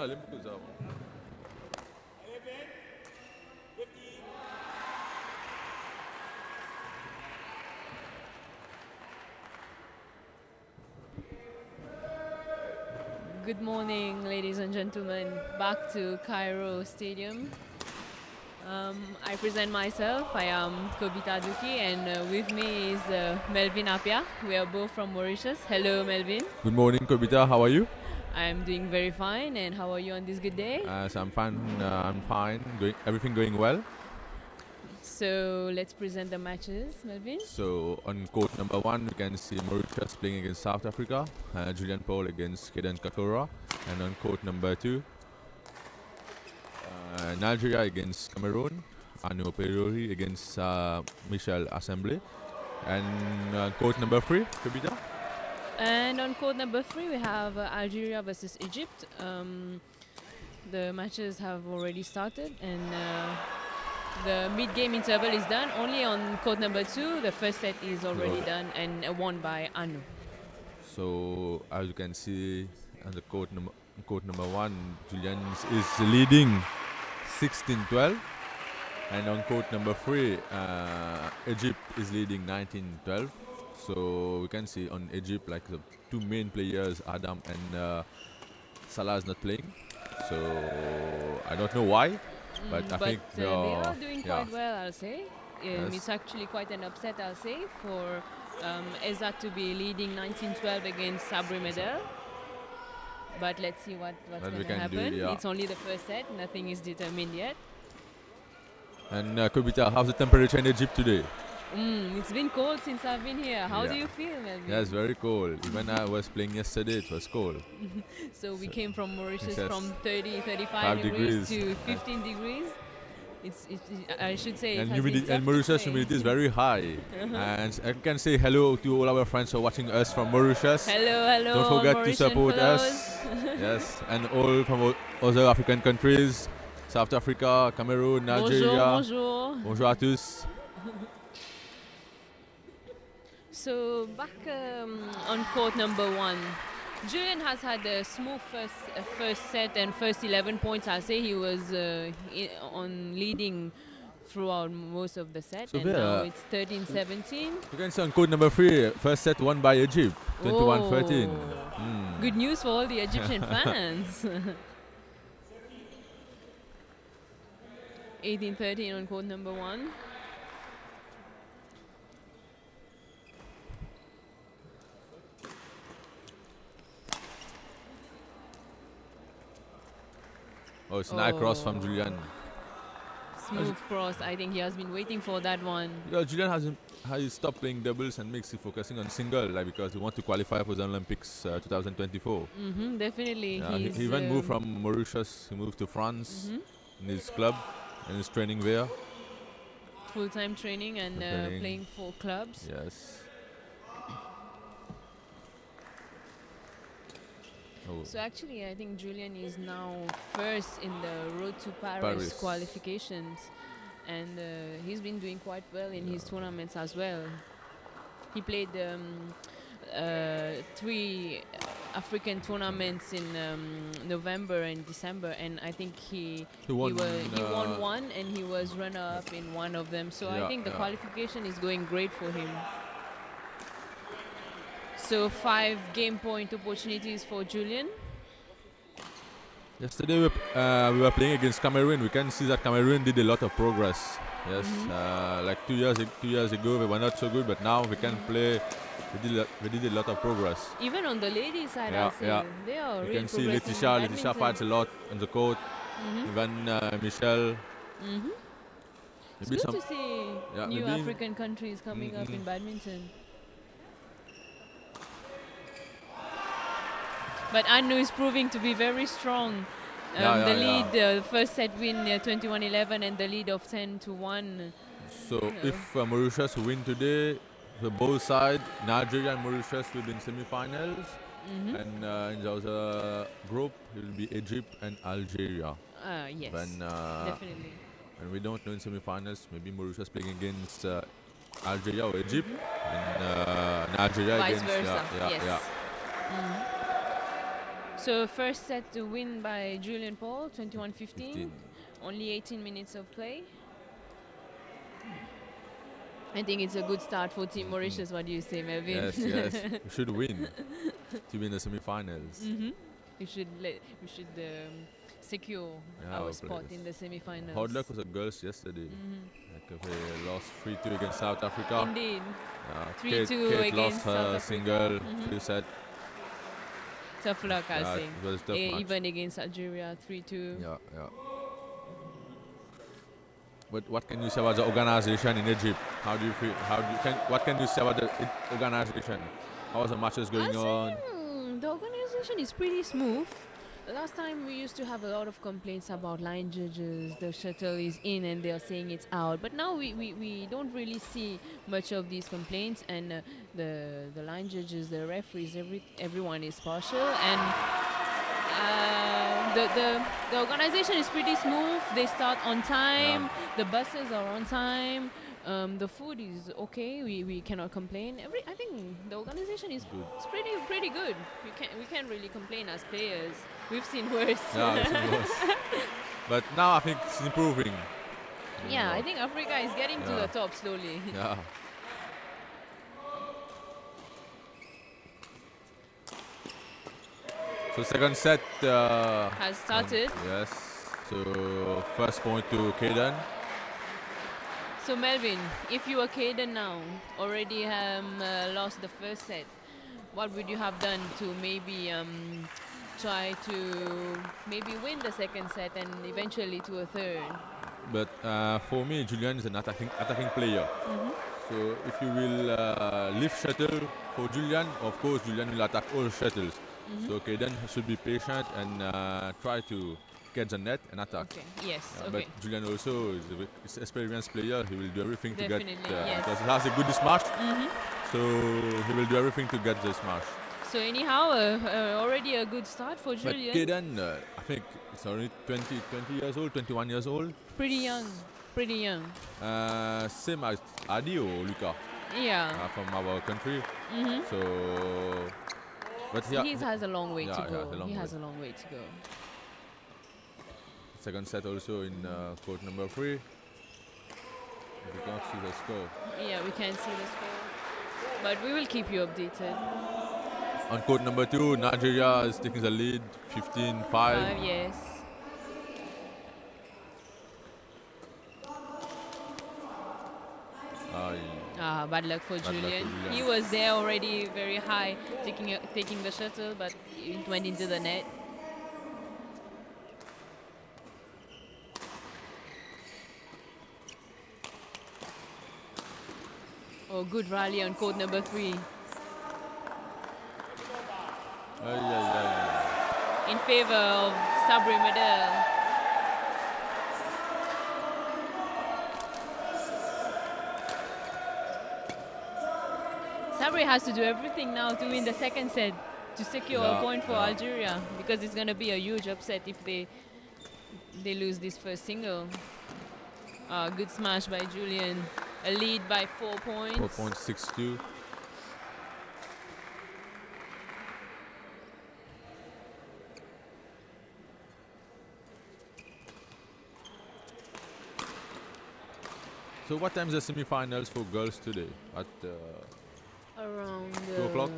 Good morning, ladies and gentlemen. Back to Cairo Stadium. I present myself. I am Kobita Duki, and with me is Melvin Apia. We are both from Mauritius. Hello, Melvin. Good morning, Kobita. How are you? I am doing very fine. And how are you on this good day? I'm fine. Everything going well. So let's present the matches, Melvin. So on court number 1, we can see Mauritius playing against South Africa, Julian Paul against Kaden Kakora, and on court number 2, Nigeria against Cameroon, Anu Perori against Michel Assemblée, and court number 3, Kobita. And on court number 3, we have Algeria versus Egypt. The matches have already started, and the mid-game interval is done. Only on court number 2, the first set is already done and won by Anu. So as you can see on the court number 1, Julian is leading 16-12, and on court number 3, Egypt is leading 19-12. So we can see on Egypt, like the two main players, Adam and Salah, is not playing. So I don't know why. But I think they are doing quite well, I'll say. Yes. It's actually quite an upset, I'll say, for Ezat to be leading 19-12 against Sabri Medel. But let's see what's going to happen. It's only the first set. Nothing is determined yet. And Kobita, how's the temperature in Egypt today? It's been cold since I've been here. How do you feel, Melvin? Yeah, it's very cold. Even I was playing yesterday, it was cold. So we came from Mauritius from 30, 35 degrees to 15 degrees. I should say and Mauritius humidity is very high. And I can say hello to all our friends who are watching us from Mauritius. Hello. Don't forget Mauritian to support fellows. us. Yes, and all from other African countries, South Africa, Cameroon, Nigeria. Bonjour. Bonjour à tous. So back on court number 1, Julian has had a smooth first set and first 11 points. I'll say he was on leading throughout most of the set, so and now it's 13-17. You can see on court number 3, first set won by Egypt, 21-13. Good news for all the Egyptian fans. 18-13 on court number 1. Oh, it's a nice cross from Julian. Smooth cross. I think he has been waiting for that one. Yeah, Julian has stopped playing doubles and mixed, focusing on single, because he wants to qualify for the Olympics 2024. Definitely. Yeah, he even moved from Mauritius. He moved to France in his club and is training there. Full-time training and playing for clubs. Yes. So actually, I think Julian is now first in the road to Paris qualifications, and he's been doing quite well in his tournaments as well. He played 3 African tournaments in November and December, and I think he won one, and he was runner-up in one of them. So I think the qualification is going great for him. So 5 game point opportunities for Julian. Yesterday we were playing against Cameroon. We can see that Cameroon did a lot of progress. Yes, like 2 years ago we were not so good, but now we can play. We did a lot of progress. Even on the ladies side, they are really progressing. You can see Letitia fights a lot on the court. Even Michel. It's good to see new African countries coming up in badminton. But Anu is proving to be very strong. The lead, the first set win 21-11 and the lead of 10-1. So if Mauritius win today, the both sides, Nigeria and Mauritius will be in semi-finals. And in the other group, it will be Egypt and Algeria. Yes, definitely. And we don't know in semi-finals, maybe Mauritius playing against Algeria or Egypt, and Nigeria vice against versa. Yes. So first set to win by Julian Paul, 21-15. 15. Only 18 minutes of play. I think it's a good start for Team Mauritius. What do you say, Melvin? Yes, yes. We should win to win the semi-finals. We should secure Yeah, our our spot players. in the semi-finals. Hard luck was the girls yesterday. Like they lost 3-2 against South Africa. Indeed. Kate 3-2 lost against her South Africa. single. Three set. Tough luck, I'll say. It was a tough match. Even against Algeria, 3-2. Yeah, yeah. But what can you say about the organization in Egypt? How do you feel? What can you say about the organization? How are the matches going on? The organization is pretty smooth. Last time we used to have a lot of complaints about line judges. The shuttle is in and they're saying it's out. But now we don't really see much of these complaints. And the line judges, the referees, everyone is partial. And the organization is pretty smooth. They start on time. The buses are on time. The food is okay. We cannot complain. I think the organization is pretty good. We can't really complain as players. We've seen worse. Yeah, we've seen worse. But now I think it's improving. Yeah, I think Africa is getting to the top slowly. Yeah. So second set Has started. Yes. So first point to Kaden. So Melvin, if you were Caden now, already lost the first set, what would you have done to maybe try to maybe win the second set and eventually to a third? But for me, Julian is an attacking player. So if you will lift shuttle for Julian, of course Julian will attack all shuttles. So Kaden should be patient and try to get the net and attack. Okay. Yes. Yeah, Okay. But Julian also is an experienced player. He will do everything to get Definitely, yes. because he has a good smash. So he will do everything to get the smash. So anyhow, already a good start for But Julian. Kaden, I think it's only 20 years old, 21 years old. Pretty young. Pretty young. Same as Adi or Luca Yeah. from our country. So, but He has a long way to yeah, go. he He has has a long way to go. second set also in court number 3. We can't see the score. Yeah, we can't see the score, but we will keep you updated. On court number 2, Nigeria is taking the lead, 15-5. Yes. Bad luck for Julian. Julian. He was there already very high, taking the shuttle, but it went into the net. Oh, good rally on court number 3. In favor of Sabri Medel. Sabri has to do everything now to win the second set to secure a point for Algeria, because it's going to be a huge upset if they lose this first single. Good smash by Julian. A lead by 4 points. 4.62. So what time is the semi-finals for girls today? At Around 2 o'clock?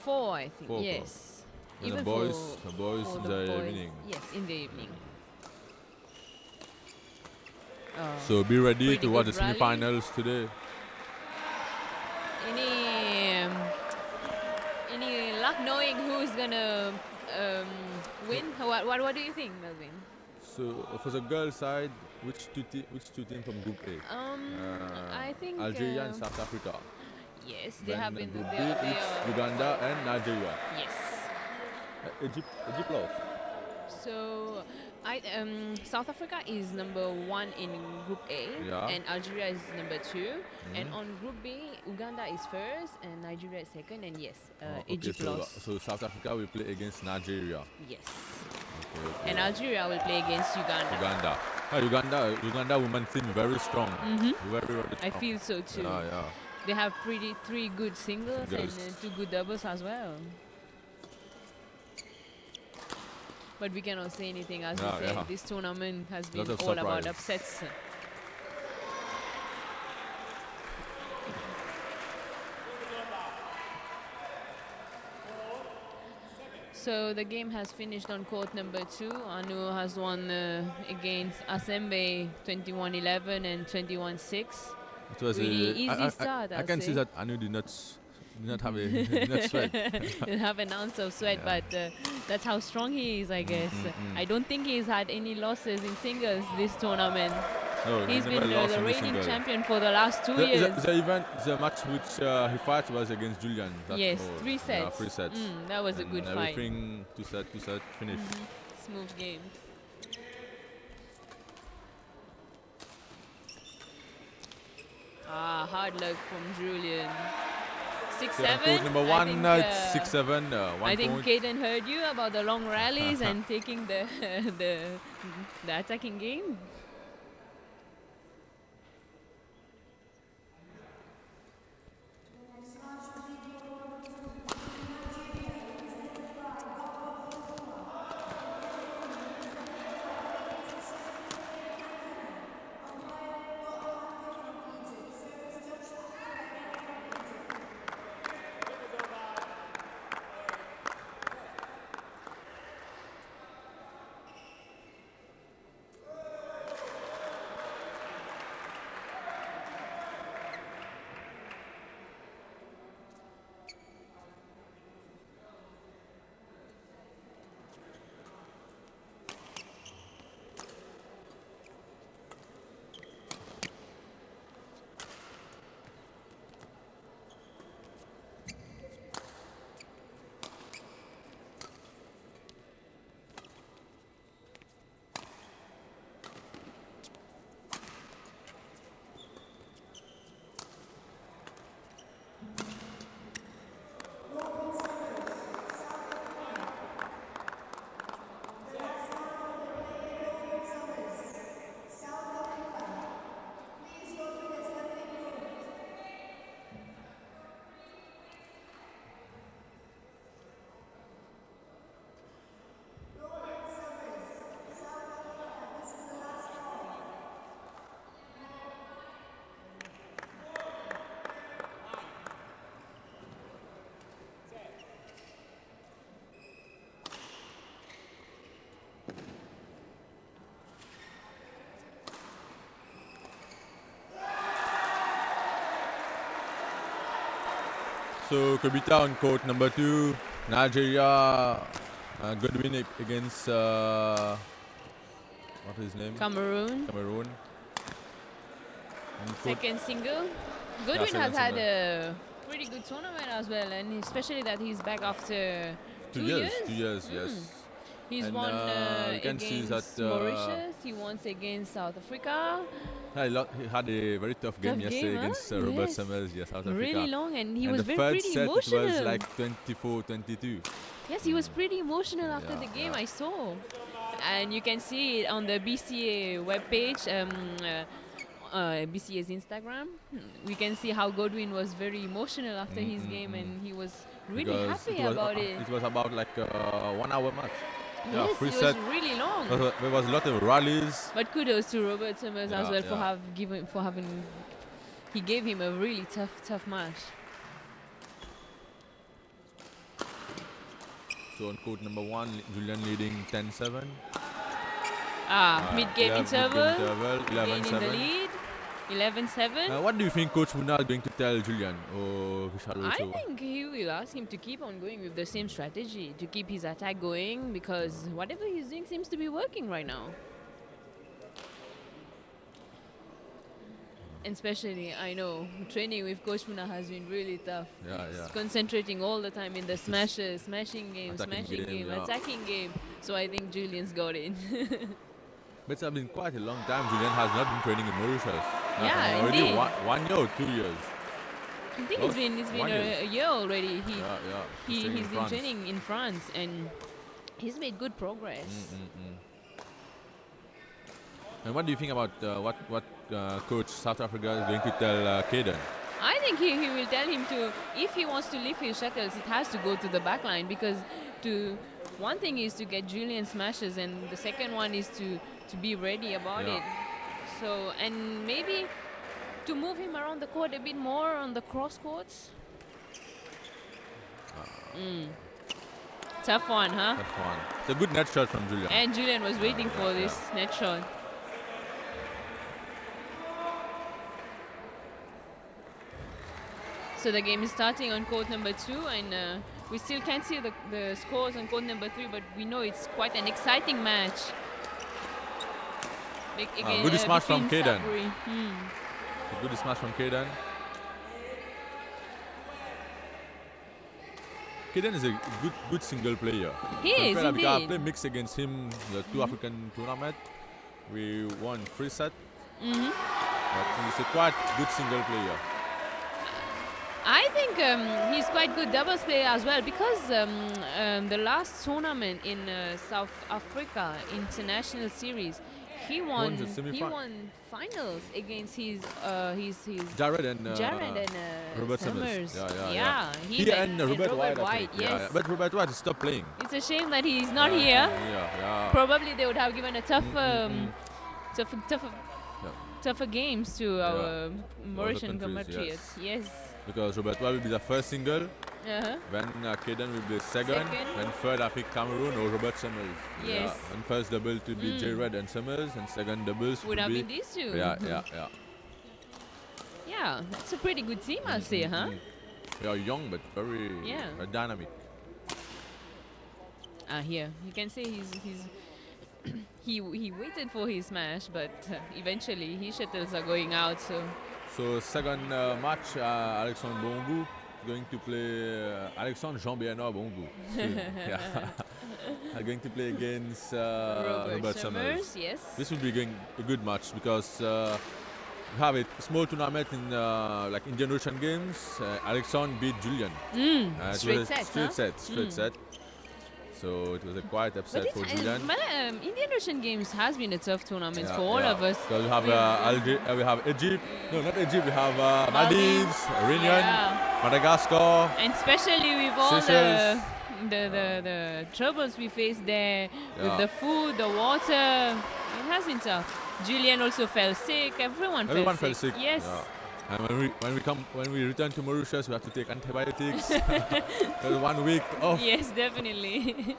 4, I think. 4 Yes. And the Even boys for in the the boys. evening. Yes, in the evening. So be ready Pretty to watch the good rally. semi-finals today. Any luck knowing who's gonna win? What do you think, Melvin? So for the girls side, which two teams from Group A? I think Algeria and South Africa. yes, they Then have been. Group B, They it's are, Uganda and Nigeria. yes. Egypt lost. So, South Africa is number 1 in Group A, Yeah. and Algeria is number 2. And on Group B, Uganda is first, and Nigeria is second, and yes, Egypt so, lost. so South Africa will play against Nigeria. Yes. Okay. And Algeria will play against Uganda. Uganda women's team very strong. Very strong. I feel so too. Yeah. They have 3 good singles Girls. and 2 good doubles as well. But we cannot say anything, as Yeah, we said. yeah. This tournament has been Lot of all about surprise. upsets. So the game has finished on court number 2. Anu has won against Asembe 21-11 and 21-6. It was Really a, easy start, I I'll can say. see that Anu did not have a did not sweat. Didn't have an ounce of sweat, Yeah. but that's how strong he is, I guess. I don't think he's had any losses in singles this tournament. No, he He's never been lost the in the reigning single. champion for the last 2 years. The match which he fought was against Julian. Yes, 3 sets. Yeah, 3 sets. That was a And good fight. everything 2 set finish. Smooth game. Hard luck from Julian. 6-7. So on court number 1, it's 6-7. 1 I think point. Kaden heard you about the long rallies and taking the the attacking game. So Kobita on court number 2. Nigeria, good win against what is his name? Cameroon. Cameroon. And court- Second single. Goodwin second has had single. a pretty good tournament as well, and especially that he's back after 2 years. 2 years, yes. He's And, won you can see against that, Mauritius. He won against South Africa. He had a very tough game Tough yesterday game, huh? against Robert Yes. Summers, yes, South Africa. Really long, and he And was the very third pretty set emotional. it was like 24-22. Yes, he was pretty emotional after Yeah, the game, yeah. I saw. And you can see it on the BCA webpage, BCA's Instagram. We can see how Godwin was very emotional after his game, and he was really Because happy it was, about it. It was about like a 1 hour match. Yeah, Yes, free it set. was really long. There was a lot of rallies. But kudos to Robert Summers as Yeah, well yeah. he gave him a really tough match. So on court number 1, Julian leading 10-7. Mid-game interval. Again in the 11-7. lead. 11-7. What do you think Coach Munal is going to tell Julian or Vishal I also? think he will ask him to keep on going with the same strategy, to keep his attack going, because whatever he's doing seems to be working right now. And especially, I know, training with Coach Muna has been really tough. Yeah, yeah. He's concentrating all the time in the smashes, smashing game, yeah. attacking game. So I think Julian's got it. But it's been quite a long time. Julian has not been training in Mauritius. Yeah, already indeed. 1 year or 2 years. I think Oh, it's been 1 year. a year already. Yeah. He's in been France. training in France, and he's made good progress. And what do you think about what Coach South Africa is going to tell Caden? I think he will tell him to, if he wants to lift his shuttles, it has to go to the back line, because to one thing is to get Julian smashes, and the second one is to be ready about it. So, and maybe to move him around the court a bit more on the cross courts. Tough one, huh? Tough one. It's a good net shot from Julian. And Julian was waiting for this net shot. So the game is starting on court number 2, and we still can't see the scores on court number 3, but we know it's quite an exciting match. Good smash from Caden. Hmm. Good smash from Caden. Caden is a good single player. He is indeed. I played mix against him the 2 African tournament. We won 3 sets. But he's a quite good single player. I think he's quite good doubles player as well, because the last tournament in South Africa International Series, he won finals against his Jared and Robert Summers. Yeah. He and Robert White. Yes. But Robert White stopped playing. It's a shame that he's not here. Probably they would have given a tougher games to our Mauritian compatriots. Yes. Because Robert White will be the first single. When Caden will be the second. Then third, I think Cameroon or Robert Summers. Yes. And first double to be Jared and Summers, and second doubles would have been these two. Yeah, that's a pretty good team, I'll say, huh? They are young but very dynamic. Here you can say he waited for his smash, but eventually his shuttles are going out. So second match, Alexandre Bongu is going to play Alexandre Jean-Bernard Bongu. Are going to play against Robert Summers. Yes. This will be a good match, because we have a small tournament in like Indian Ocean Games. Alexandre beat Julian. Straight set. So it was a quite upset for Julian. Indian Ocean Games has been a tough tournament for all of us. Because we have we have Egypt. No, not Egypt. We have Maldives, Réunion, Madagascar, and especially with all the troubles we faced there with the food, the water. It has been tough. Julian also fell sick. Everyone fell sick. Yes. And when we return to Mauritius, we have to take antibiotics. 1 week off. Yes, definitely.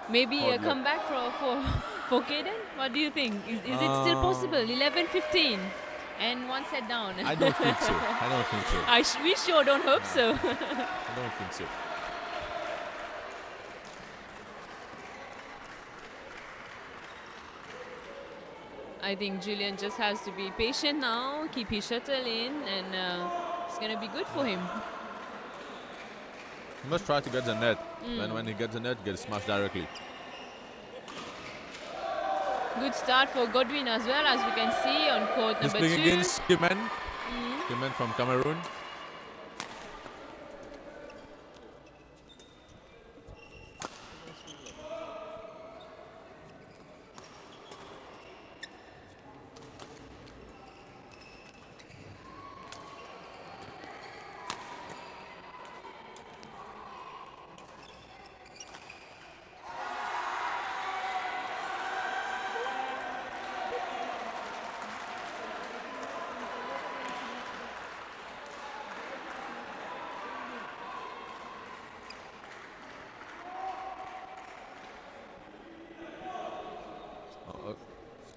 Maybe a comeback for Caden? What do you think? Is it still possible? 11-15 and 1 set down. I don't think so. We sure don't hope so. I don't think so. I think Julian just has to be patient now, keep his shuttle in, and it's going to be good for him. He must try to get the net. Then when he gets the net, he gets smashed directly. Good start for Godwin as well, as we can see on court number 2. He's playing against Kimen from Cameroon.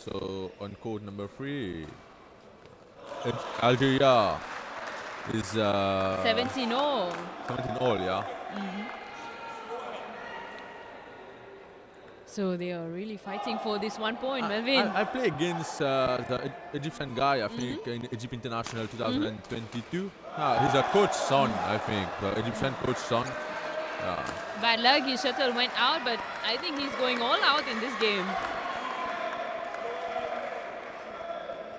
So on court number 3, Algeria is 17-all. 17-all, yeah. So they are really fighting for this 1 point, Melvin. I play against the Egyptian guy, I think, in Egypt International 2022. He's a coach's son, I think, the Egyptian coach's son. Bad luck, his shuttle went out, but I think he's going all out in this game.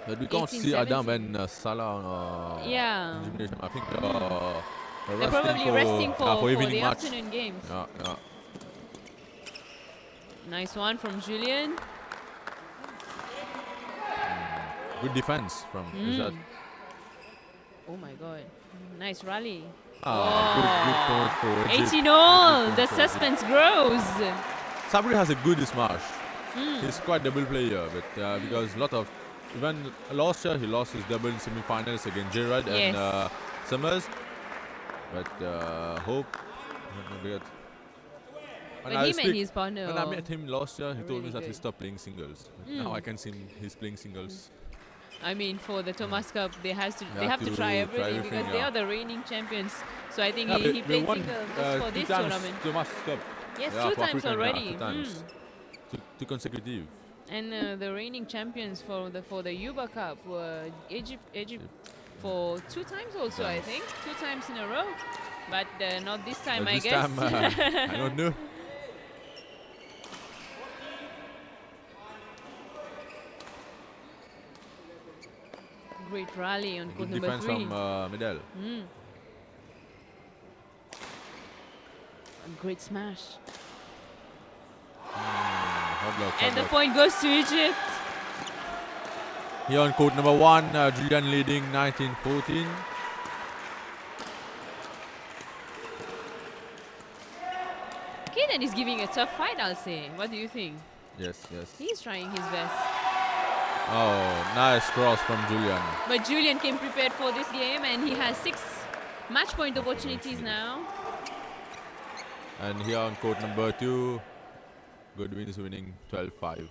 But we can't see Adam and Salah. Yeah. I think they're probably resting for the afternoon games. Yeah. Nice one from Julian. Good defense from Izzat. Oh my God. Nice rally. Good point for Egypt. 18 all. Good The point for Egypt. suspense grows. Sabri has a good smash. He's quite double player, but because even last year he lost his double in semi-finals against Gerard and Yes. Summers. But hope. But him and his partner. When I met him last year, he told me really that he good. stopped playing singles. But now I can see he's playing singles. I mean, for the Thomas Cup, they have to to try everything because everything, they yeah. are the reigning champions. So I think Yeah, he they played won, singles just for two this times tournament. Thomas Cup. Yes, Yeah, two for times African, yeah, already. two times. Two consecutive. And the reigning champions for the Yuba Cup were Egypt for 2 times also, I think. 2 times in a row. But not this time, But I this guess. time, I don't know. Great rally on court Good number defense 3. from Medel. A great smash. Hard The block. point goes to Egypt. Here on court number 1, Julian leading 19-14. Kaden is giving a tough fight, I'll say. What do you think? Yes. He's trying his best. Oh, nice cross from Julian. But Julian came prepared for this game and he has 6 match point opportunities now. And here on court number 2, Goodwin is winning 12-5.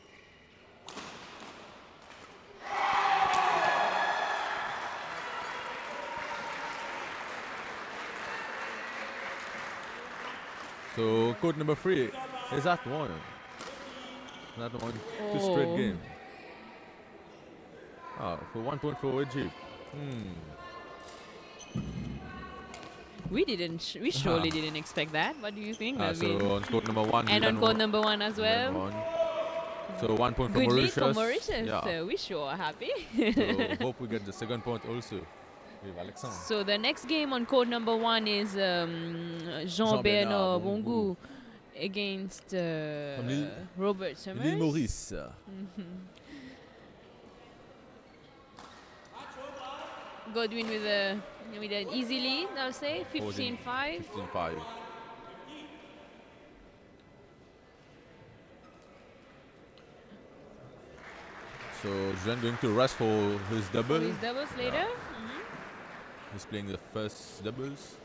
So court number 3 is that one. That one, 2 straight game. For 1 point for Egypt. We surely didn't expect that. What do you think, Naveen? So on court number 1. And on court number 1 as well. So 1 point for Good Mauritius. lead for Mauritius. Yeah. We sure are happy. So hope we get the second point also with Alexandre. So the next game on court number 1 is Jean-Bernard Bongu against Robert Summers. L'île Maurice. Godwin with an easy lead, I'll say, 15-5. 15-5. So Julian going to rest for his double. His doubles later. He's playing the first doubles.